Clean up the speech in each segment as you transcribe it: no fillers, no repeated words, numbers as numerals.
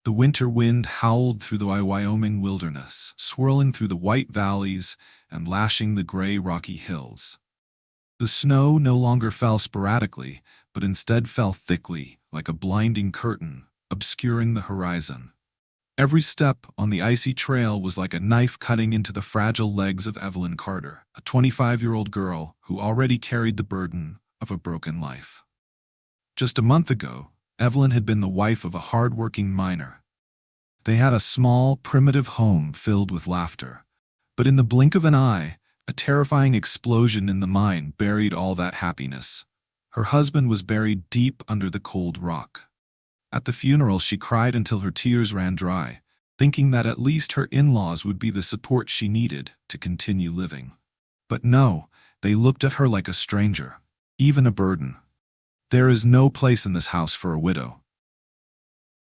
The winter wind howled through the Wyoming wilderness, swirling through the white valleys and lashing the gray rocky hills. The snow no longer fell sporadically, but instead fell thickly, like a blinding curtain, obscuring the horizon. Every step on the icy trail was like a knife cutting into the fragile legs of Evelyn Carter, a 25-year-old girl who already carried the burden of a broken life. Just a month ago, Evelyn had been the wife of a hard-working miner. They had a small, primitive home filled with laughter. But in the blink of an eye, a terrifying explosion in the mine buried all that happiness. Her husband was buried deep under the cold rock. At the funeral, she cried until her tears ran dry, thinking that at least her in-laws would be the support she needed to continue living. But no, they looked at her like a stranger, even a burden. "There is no place in this house for a widow."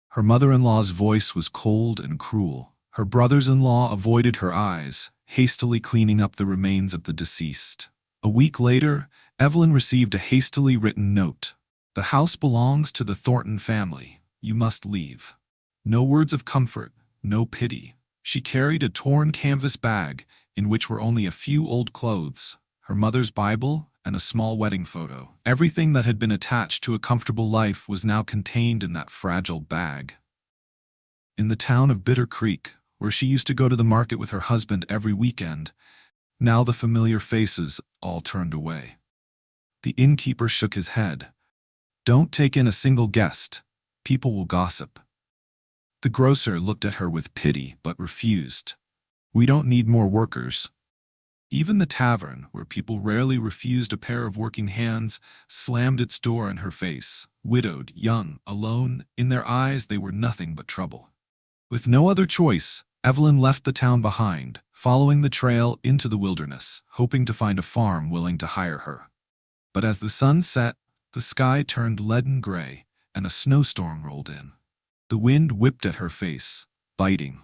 Her mother-in-law's voice was cold and cruel. Her brothers-in-law avoided her eyes, hastily cleaning up the remains of the deceased. A week later, Evelyn received a hastily written note. "The house belongs to the Thornton family. You must leave." No words of comfort, no pity. She carried a torn canvas bag in which were only a few old clothes, her mother's Bible, and a small wedding photo. Everything that had been attached to a comfortable life was now contained in that fragile bag. In the town of Bitter Creek, where she used to go to the market with her husband every weekend, now the familiar faces all turned away. The innkeeper shook his head. "Don't take in a single guest. People will gossip." The grocer looked at her with pity but refused. "We don't need more workers." Even the tavern, where people rarely refused a pair of working hands, slammed its door in her face. Widowed, young, alone, in their eyes they were nothing but trouble. With no other choice, Evelyn left the town behind, following the trail into the wilderness, hoping to find a farm willing to hire her. But as the sun set, the sky turned leaden gray, and a snowstorm rolled in. The wind whipped at her face, biting.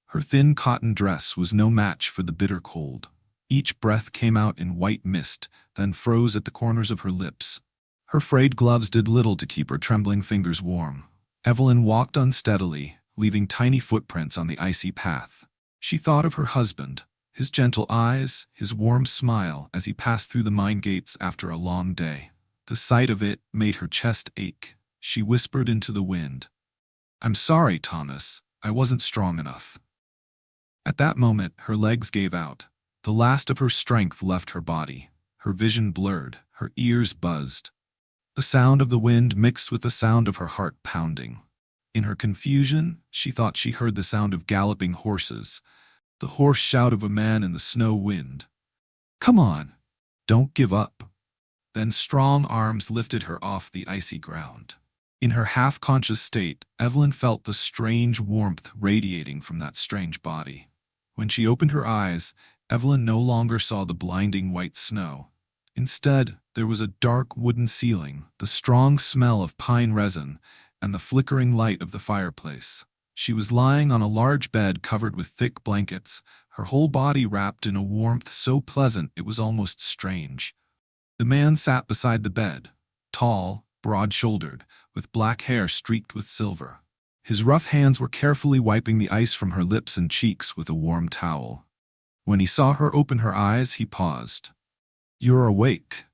Her thin cotton dress was no match for the bitter cold. Each breath came out in white mist, then froze at the corners of her lips. Her frayed gloves did little to keep her trembling fingers warm. Evelyn walked unsteadily, leaving tiny footprints on the icy path. She thought of her husband, his gentle eyes, his warm smile as he passed through the mine gates after a long day. The sight of it made her chest ache. She whispered into the wind, "I'm sorry, Thomas. I wasn't strong enough." At that moment, her legs gave out. The last of her strength left her body. Her vision blurred, her ears buzzed. The sound of the wind mixed with the sound of her heart pounding. In her confusion, she thought she heard the sound of galloping horses, the hoarse shout of a man in the snow wind. "Come on! Don't give up!" Then strong arms lifted her off the icy ground. In her half-conscious state, Evelyn felt the strange warmth radiating from that strange body. When she opened her eyes, Evelyn no longer saw the blinding white snow. Instead, there was a dark wooden ceiling, the strong smell of pine resin, and the flickering light of the fireplace. She was lying on a large bed covered with thick blankets, her whole body wrapped in a warmth so pleasant it was almost strange. The man sat beside the bed, tall, broad-shouldered, with black hair streaked with silver. His rough hands were carefully wiping the ice from her lips and cheeks with a warm towel. When he saw her open her eyes, he paused. "You're awake."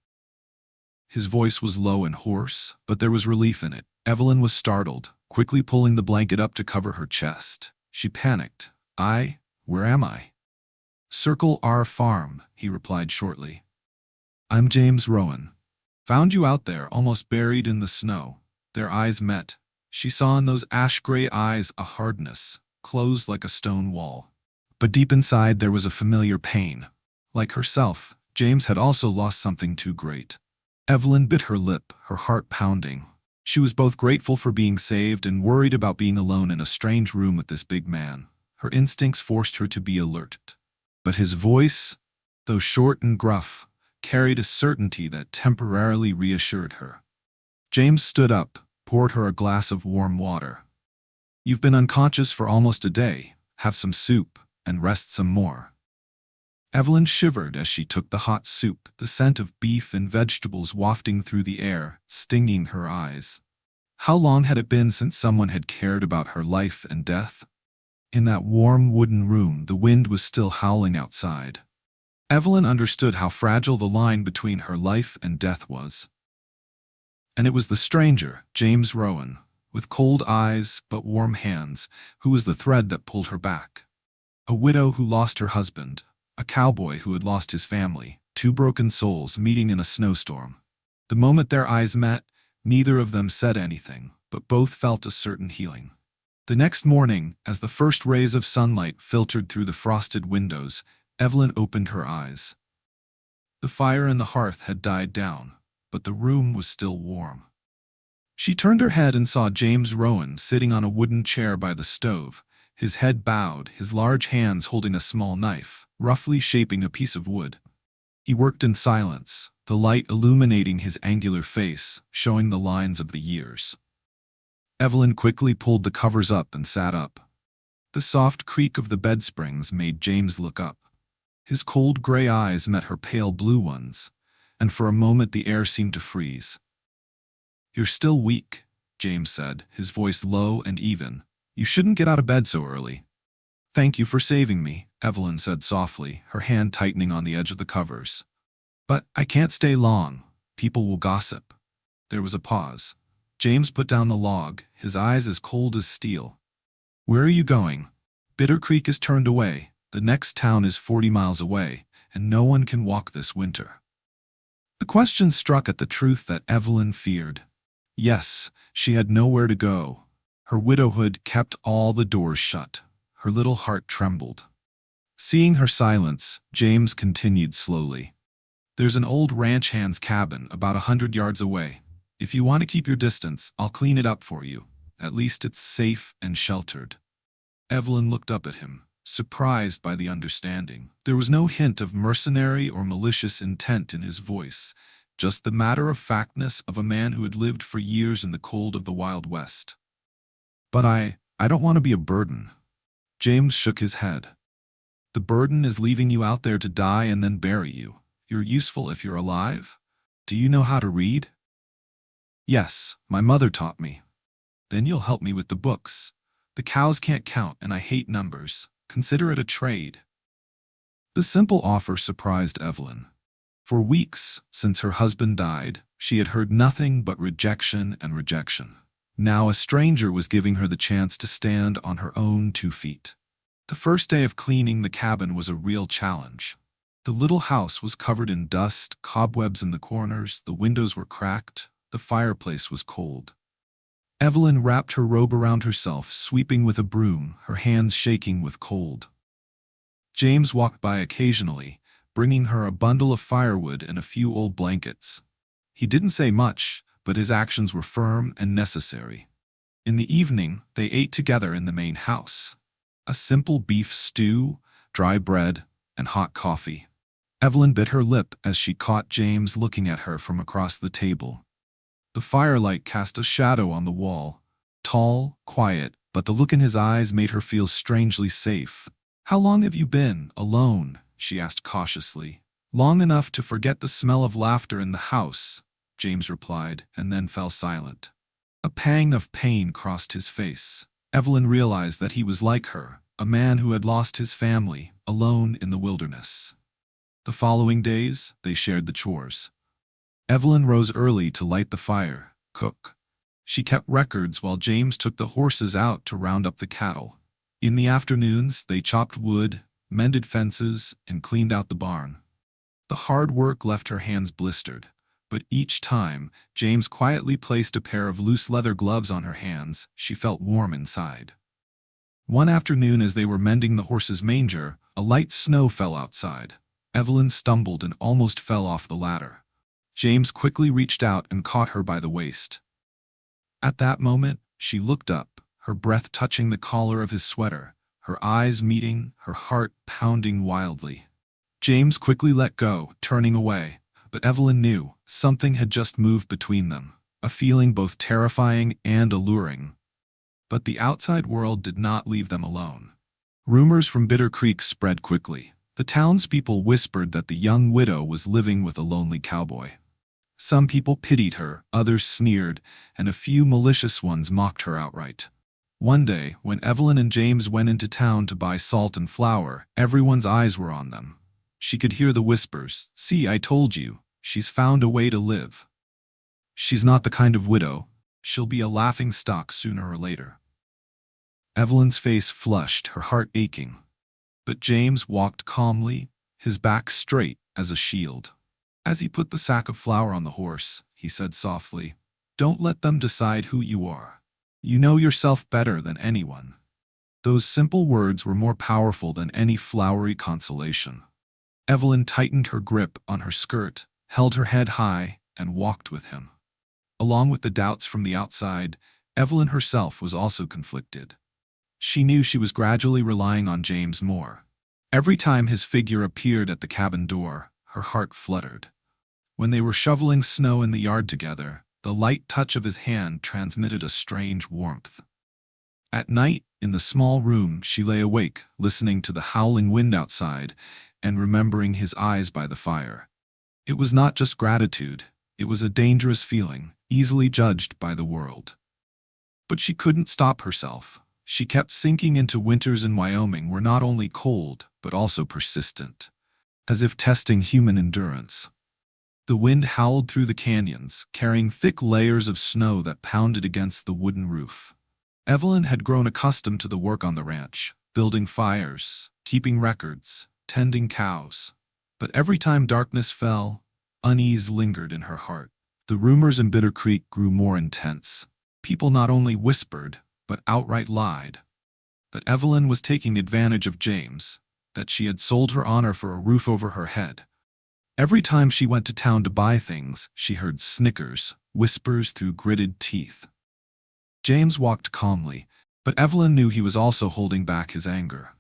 His voice was low and hoarse, but there was relief in it. Evelyn was startled, quickly pulling the blanket up to cover her chest. She panicked. Where am I?" "Circle R Farm," he replied shortly. "I'm James Rowen. Found you out there, almost buried in the snow." Their eyes met. She saw in those ash-gray eyes a hardness, closed like a stone wall. But deep inside there was a familiar pain. Like herself, James had also lost something too great. Evelyn bit her lip, her heart pounding. She was both grateful for being saved and worried about being alone in a strange room with this big man. Her instincts forced her to be alert. But his voice, though short and gruff, carried a certainty that temporarily reassured her. James stood up, poured her a glass of warm water. "You've been unconscious for almost a day. Have some soup, and rest some more." Evelyn shivered as she took the hot soup, the scent of beef and vegetables wafting through the air, stinging her eyes. How long had it been since someone had cared about her life and death? In that warm wooden room, the wind was still howling outside. Evelyn understood how fragile the line between her life and death was. And it was the stranger, James Rowen, with cold eyes but warm hands, who was the thread that pulled her back. A widow who lost her husband, a cowboy who had lost his family, two broken souls meeting in a snowstorm. The moment their eyes met, neither of them said anything, but both felt a certain healing. The next morning, as the first rays of sunlight filtered through the frosted windows, Evelyn opened her eyes. The fire in the hearth had died down, but the room was still warm. She turned her head and saw James Rowen sitting on a wooden chair by the stove, his head bowed, his large hands holding a small knife, roughly shaping a piece of wood. He worked in silence, the light illuminating his angular face, showing the lines of the years. Evelyn quickly pulled the covers up and sat up. The soft creak of the bed springs made James look up. His cold gray eyes met her pale blue ones, and for a moment the air seemed to freeze. "You're still weak," James said, his voice low and even. "You shouldn't get out of bed so early." "Thank you for saving me," Evelyn said softly, her hand tightening on the edge of the covers. "But I can't stay long. People will gossip." There was a pause. James put down the log, his eyes as cold as steel. "Where are you going?" "Bitter Creek is turned away. The next town is 40 miles away, and no one can walk this winter." The question struck at the truth that Evelyn feared. Yes, she had nowhere to go. Her widowhood kept all the doors shut. Her little heart trembled. Seeing her silence, James continued slowly. "There's an old ranch hand's cabin about 100 yards away. If you want to keep your distance, I'll clean it up for you. At least it's safe and sheltered." Evelyn looked up at him, surprised by the understanding. There was no hint of mercenary or malicious intent in his voice, just the matter-of-factness of a man who had lived for years in the cold of the Wild West. "But I don't want to be a burden." James shook his head. "The burden is leaving you out there to die and then bury you. You're useful if you're alive. Do you know how to read?" "Yes, my mother taught me." "Then you'll help me with the books. The cows can't count and I hate numbers. Consider it a trade." The simple offer surprised Evelyn. For weeks, since her husband died, she had heard nothing but rejection and rejection. Now a stranger was giving her the chance to stand on her own 2 feet. The first day of cleaning the cabin was a real challenge. The little house was covered in dust, cobwebs in the corners, the windows were cracked, the fireplace was cold. Evelyn wrapped her robe around herself, sweeping with a broom, her hands shaking with cold. James walked by occasionally, bringing her a bundle of firewood and a few old blankets. He didn't say much, but his actions were firm and necessary. In the evening, they ate together in the main house. A simple beef stew, dry bread, and hot coffee. Evelyn bit her lip as she caught James looking at her from across the table. The firelight cast a shadow on the wall, tall, quiet, but the look in his eyes made her feel strangely safe. "How long have you been alone?" she asked cautiously. "Long enough to forget the smell of laughter in the house," James replied, and then fell silent. A pang of pain crossed his face. Evelyn realized that he was like her, a man who had lost his family, alone in the wilderness. The following days, they shared the chores. Evelyn rose early to light the fire, cook. She kept records while James took the horses out to round up the cattle. In the afternoons, they chopped wood, mended fences, and cleaned out the barn. The hard work left her hands blistered, but each time, James quietly placed a pair of loose leather gloves on her hands, she felt warm inside. One afternoon as they were mending the horse's manger, a light snow fell outside. Evelyn stumbled and almost fell off the ladder. James quickly reached out and caught her by the waist. At that moment, she looked up, her breath touching the collar of his sweater, her eyes meeting, her heart pounding wildly. James quickly let go, turning away, but Evelyn knew something had just moved between them, a feeling both terrifying and alluring. But the outside world did not leave them alone. Rumors from Bitter Creek spread quickly. The townspeople whispered that the young widow was living with a lonely cowboy. Some people pitied her, others sneered, and a few malicious ones mocked her outright. One day, when Evelyn and James went into town to buy salt and flour, everyone's eyes were on them. She could hear the whispers, "See, I told you, she's found a way to live. She's not the kind of widow. She'll be a laughing stock sooner or later." Evelyn's face flushed, her heart aching. But James walked calmly, his back straight as a shield. As he put the sack of flour on the horse, he said softly, "Don't let them decide who you are. You know yourself better than anyone." Those simple words were more powerful than any flowery consolation. Evelyn tightened her grip on her skirt, held her head high, and walked with him. Along with the doubts from the outside, Evelyn herself was also conflicted. She knew she was gradually relying on James more. Every time his figure appeared at the cabin door, her heart fluttered. When they were shoveling snow in the yard together, the light touch of his hand transmitted a strange warmth. At night, in the small room, she lay awake, listening to the howling wind outside and remembering his eyes by the fire. It was not just gratitude, it was a dangerous feeling, easily judged by the world. But she couldn't stop herself. She kept sinking into winters in Wyoming were not only cold, but also persistent, as if testing human endurance. The wind howled through the canyons, carrying thick layers of snow that pounded against the wooden roof. Evelyn had grown accustomed to the work on the ranch, building fires, keeping records, tending cows. But every time darkness fell, unease lingered in her heart. The rumors in Bitter Creek grew more intense. People not only whispered, but outright lied. That Evelyn was taking advantage of James, that she had sold her honor for a roof over her head. Every time she went to town to buy things, she heard snickers, whispers through gritted teeth. James walked calmly, but Evelyn knew he was also holding back his anger.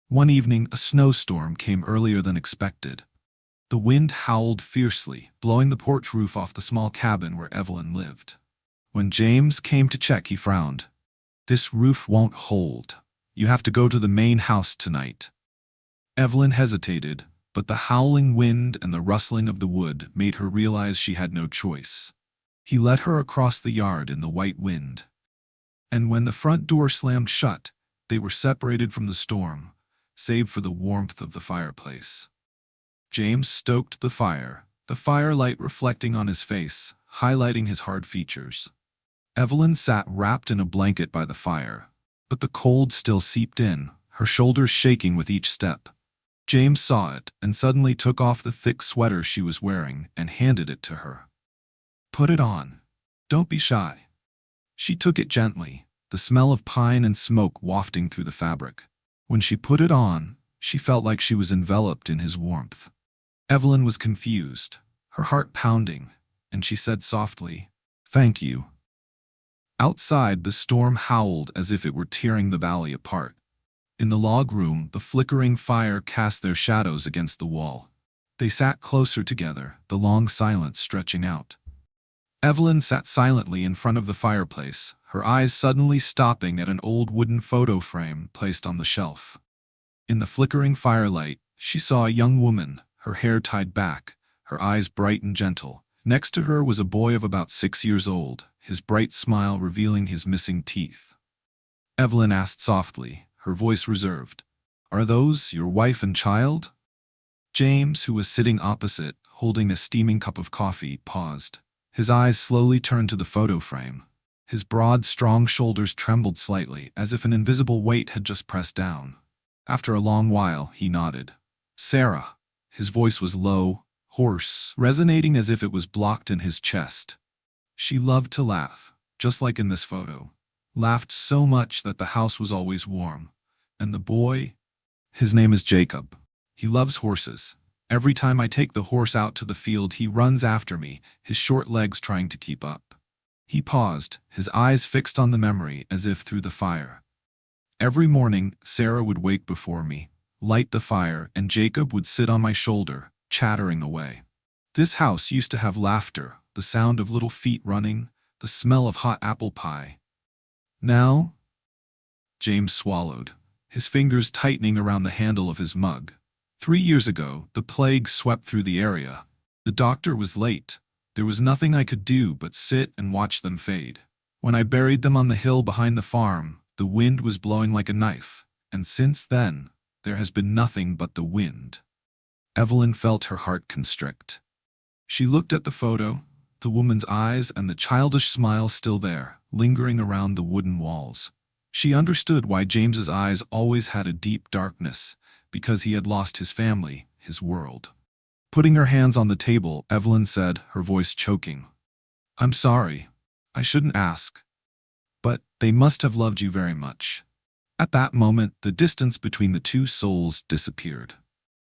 One evening, a snowstorm came earlier than expected. The wind howled fiercely, blowing the porch roof off the small cabin where Evelyn lived. When James came to check, he frowned. "This roof won't hold. You have to go to the main house tonight." Evelyn hesitated, but the howling wind and the rustling of the wood made her realize she had no choice. He led her across the yard in the white wind. And when the front door slammed shut, they were separated from the storm, save for the warmth of the fireplace. James stoked the fire, the firelight reflecting on his face, highlighting his hard features. Evelyn sat wrapped in a blanket by the fire, but the cold still seeped in, her shoulders shaking with each step. James saw it and suddenly took off the thick sweater she was wearing and handed it to her. "Put it on. Don't be shy." She took it gently, the smell of pine and smoke wafting through the fabric. When she put it on, she felt like she was enveloped in his warmth. Evelyn was confused, her heart pounding, and she said softly, "Thank you." Outside, the storm howled as if it were tearing the valley apart. In the log room, the flickering fire cast their shadows against the wall. They sat closer together, the long silence stretching out. Evelyn sat silently in front of the fireplace, her eyes suddenly stopping at an old wooden photo frame placed on the shelf. In the flickering firelight, she saw a young woman, her hair tied back, her eyes bright and gentle. Next to her was a boy of about 6 years old, his bright smile revealing his missing teeth. Evelyn asked softly, her voice reserved, "Are those your wife and child?" James, who was sitting opposite, holding a steaming cup of coffee, paused. His eyes slowly turned to the photo frame. His broad, strong shoulders trembled slightly, as if an invisible weight had just pressed down. After a long while, he nodded. "Sarah." His voice was low, hoarse, resonating as if it was blocked in his chest. She loved to laugh, just like in this photo. Laughed so much that the house was always warm. And the boy? His name is Jacob. He loves horses. Every time I take the horse out to the field, he runs after me, his short legs trying to keep up. He paused, his eyes fixed on the memory as if through the fire. Every morning, Sarah would wake before me, light the fire, and Jacob would sit on my shoulder, chattering away. This house used to have laughter, the sound of little feet running, the smell of hot apple pie. Now? James swallowed, his fingers tightening around the handle of his mug. 3 years ago, the plague swept through the area. The doctor was late. There was nothing I could do but sit and watch them fade. When I buried them on the hill behind the farm, the wind was blowing like a knife, and since then, there has been nothing but the wind. Evelyn felt her heart constrict. She looked at the photo, the woman's eyes and the childish smile still there, lingering around the wooden walls. She understood why James's eyes always had a deep darkness, because he had lost his family, his world. Putting her hands on the table, Evelyn said, her voice choking, "I'm sorry. I shouldn't ask. But they must have loved you very much." At that moment, the distance between the two souls disappeared.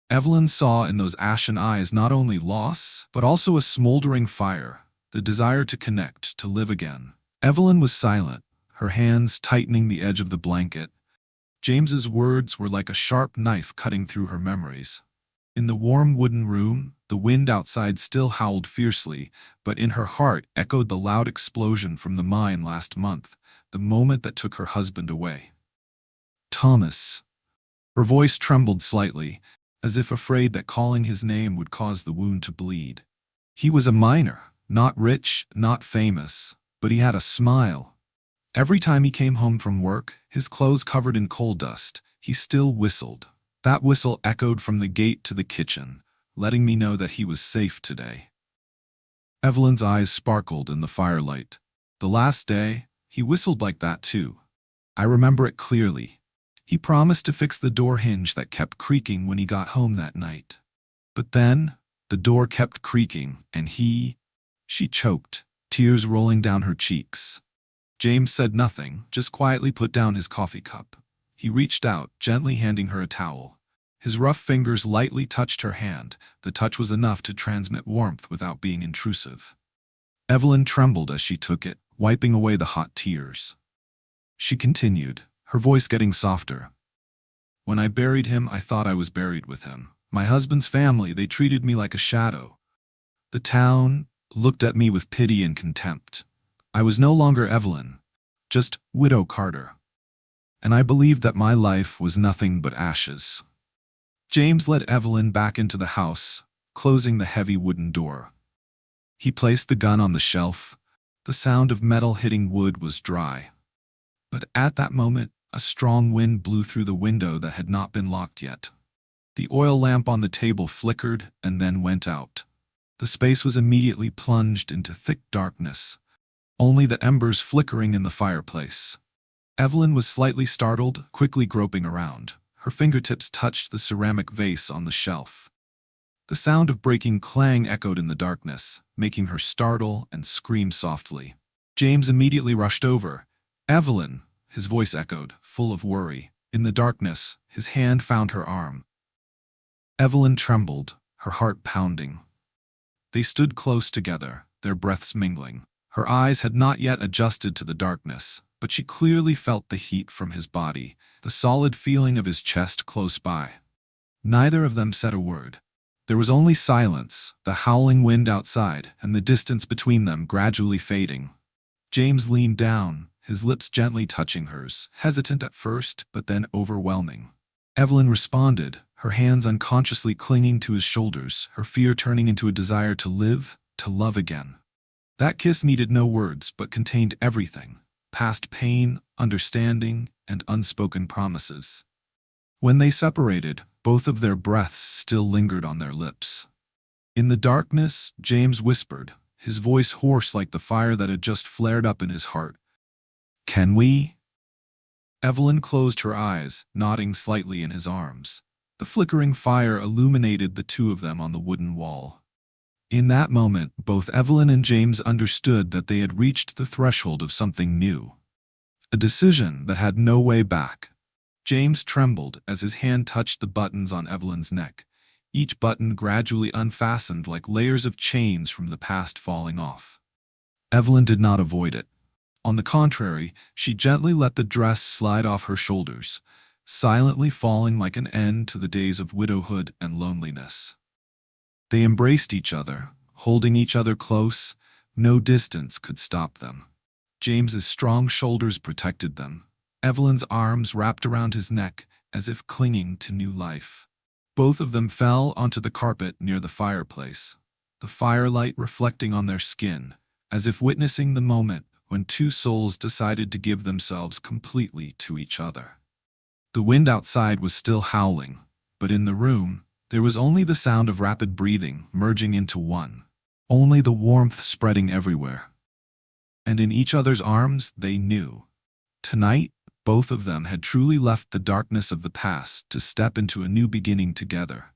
Evelyn saw in those ashen eyes not only loss, but also a smoldering fire, the desire to connect, to live again. Evelyn was silent, her hands tightening the edge of the blanket. James's words were like a sharp knife cutting through her memories. In the warm wooden room, the wind outside still howled fiercely, but in her heart echoed the loud explosion from the mine last month, the moment that took her husband away. "Thomas." Her voice trembled slightly, as if afraid that calling his name would cause the wound to bleed. He was a miner, not rich, not famous, but he had a smile. Every time he came home from work, his clothes covered in coal dust, he still whistled. That whistle echoed from the gate to the kitchen, letting me know that he was safe today. Evelyn's eyes sparkled in the firelight. The last day, he whistled like that too. I remember it clearly. He promised to fix the door hinge that kept creaking when he got home that night. But then, the door kept creaking, and she choked, tears rolling down her cheeks. James said nothing, just quietly put down his coffee cup. He reached out, gently handing her a towel. His rough fingers lightly touched her hand. The touch was enough to transmit warmth without being intrusive. Evelyn trembled as she took it, wiping away the hot tears. She continued, her voice getting softer. "When I buried him, I thought I was buried with him. My husband's family, they treated me like a shadow. The town looked at me with pity and contempt. I was no longer Evelyn, just Widow Carter. And I believed that my life was nothing but ashes." James led Evelyn back into the house, closing the heavy wooden door. He placed the gun on the shelf. The sound of metal hitting wood was dry. But at that moment, a strong wind blew through the window that had not been locked yet. The oil lamp on the table flickered and then went out. The space was immediately plunged into thick darkness, only the embers flickering in the fireplace. Evelyn was slightly startled, quickly groping around. Her fingertips touched the ceramic vase on the shelf. The sound of breaking clang echoed in the darkness, making her startle and scream softly. James immediately rushed over. "Evelyn," his voice echoed, full of worry. In the darkness, his hand found her arm. Evelyn trembled, her heart pounding. They stood close together, their breaths mingling. Her eyes had not yet adjusted to the darkness, but she clearly felt the heat from his body, the solid feeling of his chest close by. Neither of them said a word. There was only silence, the howling wind outside, and the distance between them gradually fading. James leaned down, his lips gently touching hers, hesitant at first, but then overwhelming. Evelyn responded, her hands unconsciously clinging to his shoulders, her fear turning into a desire to live, to love again. That kiss needed no words, but contained everything: past pain, understanding, and unspoken promises. When they separated, both of their breaths still lingered on their lips. In the darkness, James whispered, his voice hoarse like the fire that had just flared up in his heart. "Can we?" Evelyn closed her eyes, nodding slightly in his arms. The flickering fire illuminated the two of them on the wooden wall. In that moment, both Evelyn and James understood that they had reached the threshold of something new. A decision that had no way back. James trembled as his hand touched the buttons on Evelyn's neck, each button gradually unfastened like layers of chains from the past falling off. Evelyn did not avoid it. On the contrary, she gently let the dress slide off her shoulders, silently falling like an end to the days of widowhood and loneliness. They embraced each other, holding each other close. No distance could stop them. James's strong shoulders protected them. Evelyn's arms wrapped around his neck, as if clinging to new life. Both of them fell onto the carpet near the fireplace. the firelight reflecting on their skin, as if witnessing the moment when two souls decided to give themselves completely to each other. The wind outside was still howling, but in the room, there was only the sound of rapid breathing merging into one, only the warmth spreading everywhere. And in each other's arms, they knew. Tonight, both of them had truly left the darkness of the past to step into a new beginning together.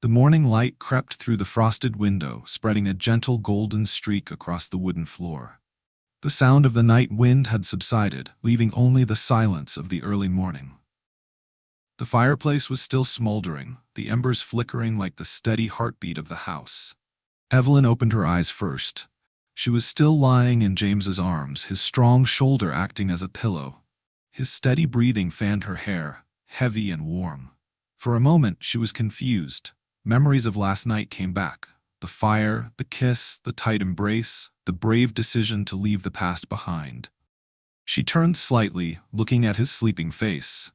The morning light crept through the frosted window, spreading a gentle golden streak across the wooden floor. The sound of the night wind had subsided, leaving only the silence of the early morning. The fireplace was still smoldering, the embers flickering like the steady heartbeat of the house. Evelyn opened her eyes first. She was still lying in James's arms, his strong shoulder acting as a pillow. His steady breathing fanned her hair, heavy and warm. For a moment, she was confused. Memories of last night came back. The fire, the kiss, the tight embrace, the brave decision to leave the past behind. She turned slightly, looking at his sleeping face.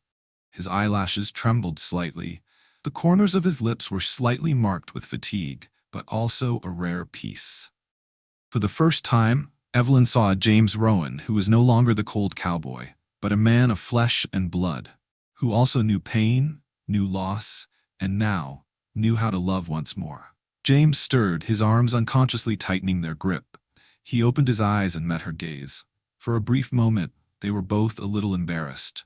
His eyelashes trembled slightly. The corners of his lips were slightly marked with fatigue, but also a rare peace. For the first time, Evelyn saw a James Rowen who was no longer the cold cowboy, but a man of flesh and blood, who also knew pain, knew loss, and now knew how to love once more. James stirred, his arms unconsciously tightening their grip. He opened his eyes and met her gaze. For a brief moment, they were both a little embarrassed.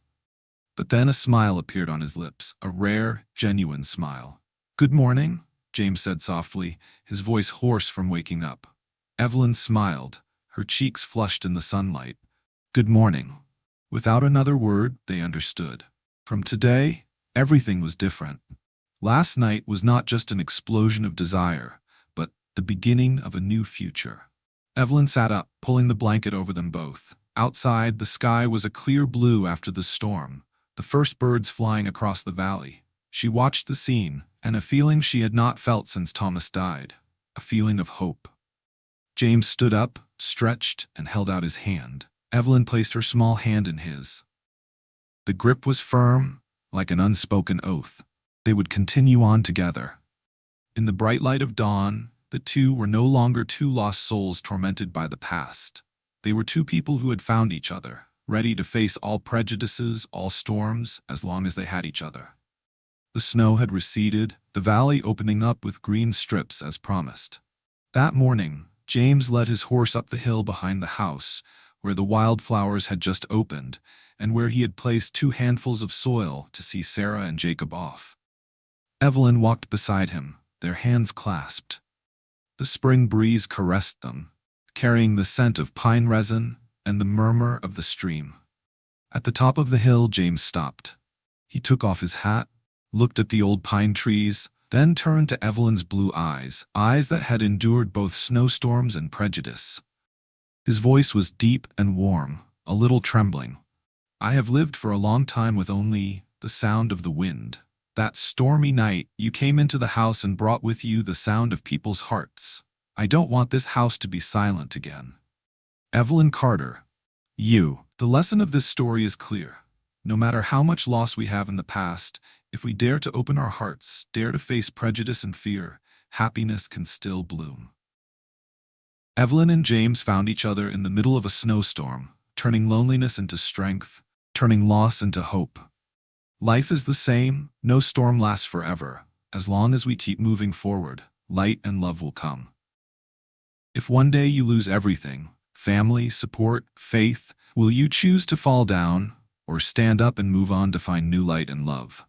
But then a smile appeared on his lips, a rare, genuine smile. "Good morning," James said softly, his voice hoarse from waking up. Evelyn smiled, her cheeks flushed in the sunlight. "Good morning." Without another word, they understood. From today, everything was different. Last night was not just an explosion of desire, but the beginning of a new future. Evelyn sat up, pulling the blanket over them both. Outside, the sky was a clear blue after the storm, the first birds flying across the valley. She watched the scene, and a feeling she had not felt since Thomas died, a feeling of hope. James stood up, stretched, and held out his hand. Evelyn placed her small hand in his. The grip was firm, like an unspoken oath. They would continue on together. In the bright light of dawn, the two were no longer two lost souls tormented by the past. They were two people who had found each other, ready to face all prejudices, all storms, as long as they had each other. The snow had receded, the valley opening up with green strips as promised. That morning, James led his horse up the hill behind the house, where the wildflowers had just opened, and where he had placed 2 handfuls of soil to see Sarah and Jacob off. Evelyn walked beside him, their hands clasped. The spring breeze caressed them, carrying the scent of pine resin and the murmur of the stream. At the top of the hill, James stopped. He took off his hat, looked at the old pine trees, then turned to Evelyn's blue eyes, eyes that had endured both snowstorms and prejudice. His voice was deep and warm, a little trembling. "I have lived for a long time with only the sound of the wind. That stormy night, you came into the house and brought with you the sound of people's hearts. I don't want this house to be silent again." Evelyn Carter. You. The lesson of this story is clear. No matter how much loss we have in the past, if we dare to open our hearts, dare to face prejudice and fear, happiness can still bloom. Evelyn and James found each other in the middle of a snowstorm, turning loneliness into strength, turning loss into hope. Life is the same, no storm lasts forever. As long as we keep moving forward, light and love will come. If one day you lose everything, family, support, faith, will you choose to fall down, or stand up and move on to find new light and love?